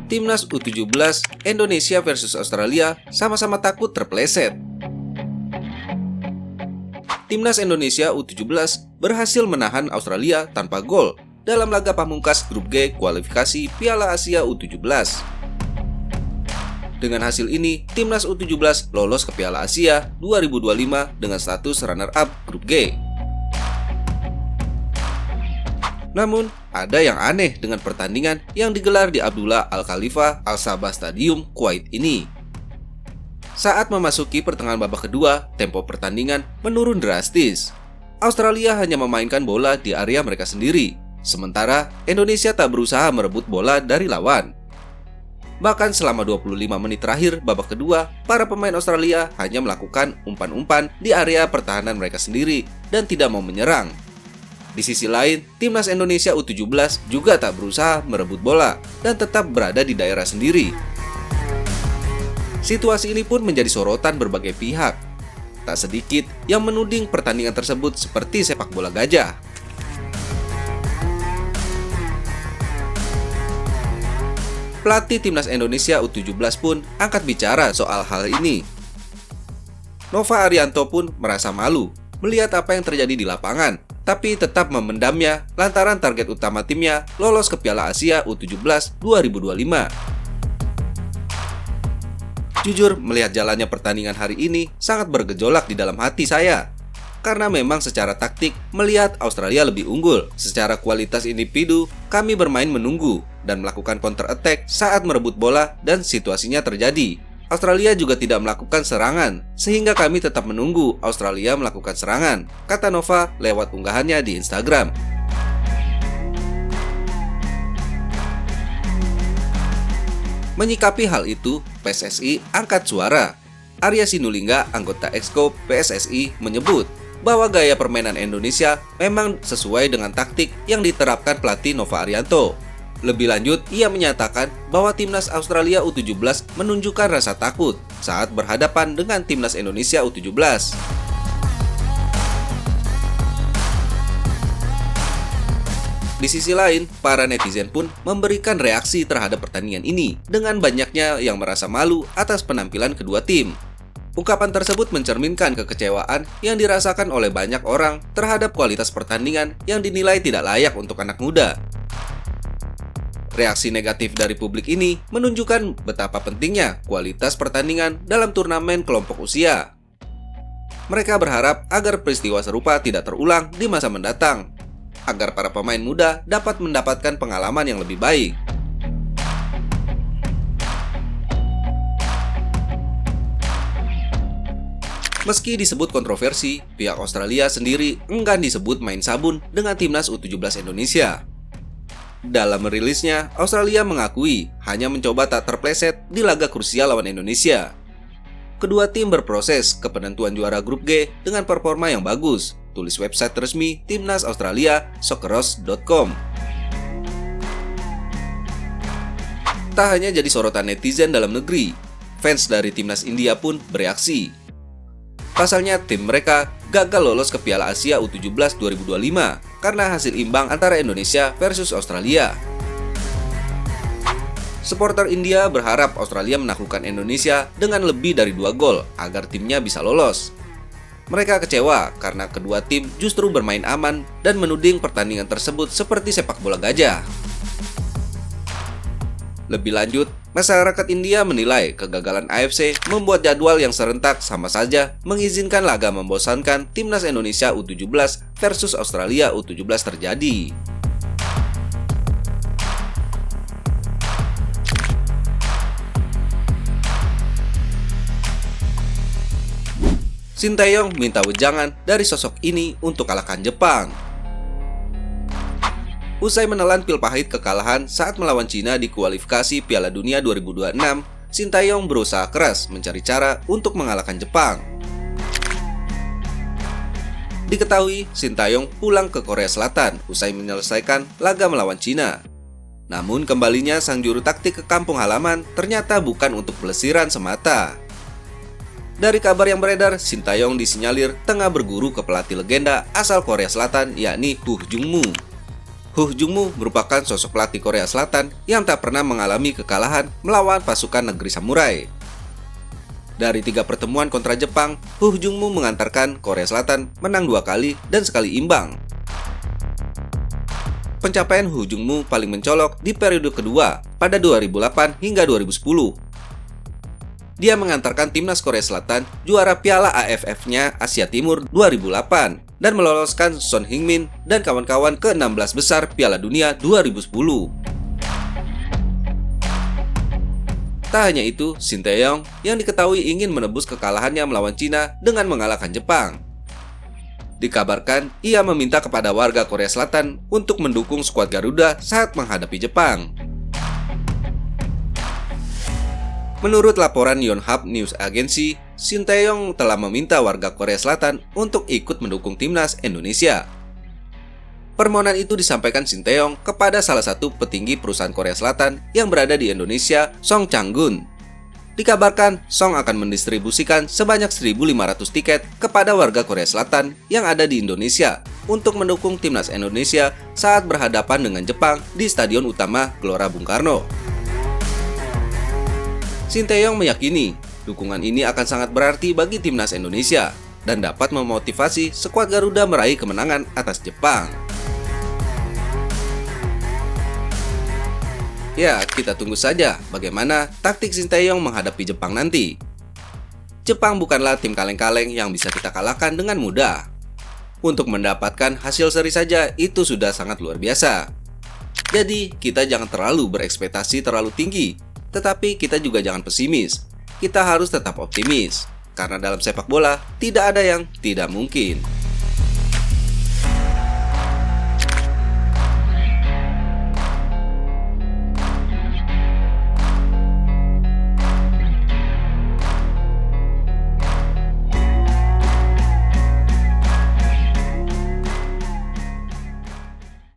Timnas U17 Indonesia versus Australia sama-sama takut terpeleset. Timnas Indonesia U17 berhasil menahan Australia tanpa gol dalam laga pamungkas Grup G kualifikasi Piala Asia U17. Dengan hasil ini, Timnas U17 lolos ke Piala Asia 2025 dengan status runner-up Grup G. Namun, ada yang aneh dengan pertandingan yang digelar di Abdullah Al Khalifa Al Sabah Stadium, Kuwait ini. Saat memasuki pertengahan babak kedua, tempo pertandingan menurun drastis. Australia hanya memainkan bola di area mereka sendiri, sementara Indonesia tak berusaha merebut bola dari lawan. Bahkan selama 25 menit terakhir babak kedua, para pemain Australia hanya melakukan umpan-umpan di area pertahanan mereka sendiri dan tidak mau menyerang. Di sisi lain, Timnas Indonesia U17 juga tak berusaha merebut bola dan tetap berada di daerah sendiri. Situasi ini pun menjadi sorotan berbagai pihak. Tak sedikit yang menuding pertandingan tersebut seperti sepak bola gajah. Pelatih Timnas Indonesia U17 pun angkat bicara soal hal ini. Nova Arianto pun merasa malu melihat apa yang terjadi di lapangan, tapi tetap memendamnya lantaran target utama timnya lolos ke Piala Asia U17 2025. Jujur, melihat jalannya pertandingan hari ini sangat bergejolak di dalam hati saya. Karena memang secara taktik melihat Australia lebih unggul. Secara kualitas individu, kami bermain menunggu dan melakukan counter attack saat merebut bola dan situasinya terjadi. Australia juga tidak melakukan serangan, sehingga kami tetap menunggu Australia melakukan serangan, kata Nova lewat unggahannya di Instagram. Menyikapi hal itu, PSSI angkat suara. Arya Sinulinga, anggota Exco PSSI, menyebut bahwa gaya permainan Indonesia memang sesuai dengan taktik yang diterapkan pelatih Nova Arianto. Lebih lanjut, ia menyatakan bahwa Timnas Australia U17 menunjukkan rasa takut saat berhadapan dengan Timnas Indonesia U17. Di sisi lain, para netizen pun memberikan reaksi terhadap pertandingan ini dengan banyaknya yang merasa malu atas penampilan kedua tim. Ungkapan tersebut mencerminkan kekecewaan yang dirasakan oleh banyak orang terhadap kualitas pertandingan yang dinilai tidak layak untuk anak muda. Reaksi negatif dari publik ini menunjukkan betapa pentingnya kualitas pertandingan dalam turnamen kelompok usia. Mereka berharap agar peristiwa serupa tidak terulang di masa mendatang, agar para pemain muda dapat mendapatkan pengalaman yang lebih baik. Meski disebut kontroversi, pihak Australia sendiri enggan disebut main sabun dengan Timnas U17 Indonesia. Dalam merilisnya, Australia mengakui hanya mencoba tak terpleset di laga krusial lawan Indonesia. Kedua tim berproses ke penentuan juara Grup G dengan performa yang bagus, tulis website resmi Timnas Australia, socceroos.com. Tak hanya jadi sorotan netizen dalam negeri, fans dari Timnas India pun bereaksi. Pasalnya, tim mereka gagal lolos ke Piala Asia U17 2025 karena hasil imbang antara Indonesia versus Australia. Supporter India berharap Australia menaklukkan Indonesia dengan lebih dari 2 gol agar timnya bisa lolos. Mereka kecewa karena kedua tim justru bermain aman dan menuding pertandingan tersebut seperti sepak bola gajah. Lebih lanjut, masyarakat India menilai kegagalan AFC membuat jadwal yang serentak sama saja mengizinkan laga membosankan Timnas Indonesia U17 versus Australia U17 terjadi. Sinteyong minta wejangan dari sosok ini untuk kalahkan Jepang. Usai menelan pil pahit kekalahan saat melawan Cina di kualifikasi Piala Dunia 2026, Sinteyong berusaha keras mencari cara untuk mengalahkan Jepang. Diketahui, Sinteyong pulang ke Korea Selatan usai menyelesaikan laga melawan Cina. Namun kembalinya sang juru taktik ke kampung halaman ternyata bukan untuk pelesiran semata. Dari kabar yang beredar, Sinteyong disinyalir tengah berguru ke pelatih legenda asal Korea Selatan yakni Huh Jung-moo. Huh Jung-moo merupakan sosok pelatih Korea Selatan yang tak pernah mengalami kekalahan melawan pasukan negeri samurai. Dari 3 pertemuan kontra Jepang, Huh Jung-moo mengantarkan Korea Selatan menang 2 kali dan sekali imbang. Pencapaian Huh Jung-moo paling mencolok di periode kedua pada 2008 hingga 2010. Dia mengantarkan timnas Korea Selatan juara Piala AFF-nya Asia Timur 2008 dan meloloskan Son Heung-min dan kawan-kawan ke 16 besar Piala Dunia 2010. Tak hanya itu, Shin Tae-yong yang diketahui ingin menebus kekalahannya melawan Cina dengan mengalahkan Jepang. Dikabarkan, ia meminta kepada warga Korea Selatan untuk mendukung skuad Garuda saat menghadapi Jepang. Menurut laporan Yonhap News Agency, Shin Tae-yong telah meminta warga Korea Selatan untuk ikut mendukung timnas Indonesia. Permohonan itu disampaikan Shin Tae-yong kepada salah satu petinggi perusahaan Korea Selatan yang berada di Indonesia, Song Chang-gun. Dikabarkan, Song akan mendistribusikan sebanyak 1.500 tiket kepada warga Korea Selatan yang ada di Indonesia untuk mendukung timnas Indonesia saat berhadapan dengan Jepang di Stadion Utama Gelora Bung Karno. Shin Tae-yong meyakini dukungan ini akan sangat berarti bagi timnas Indonesia dan dapat memotivasi skuad Garuda meraih kemenangan atas Jepang. Ya, kita tunggu saja bagaimana taktik Shin Tae-yong menghadapi Jepang nanti. Jepang bukanlah tim kaleng-kaleng yang bisa kita kalahkan dengan mudah. Untuk mendapatkan hasil seri saja itu sudah sangat luar biasa. Jadi, kita jangan terlalu berekspektasi terlalu tinggi. Tetapi kita juga jangan pesimis. Kita harus tetap optimis. Karena dalam sepak bola, tidak ada yang tidak mungkin.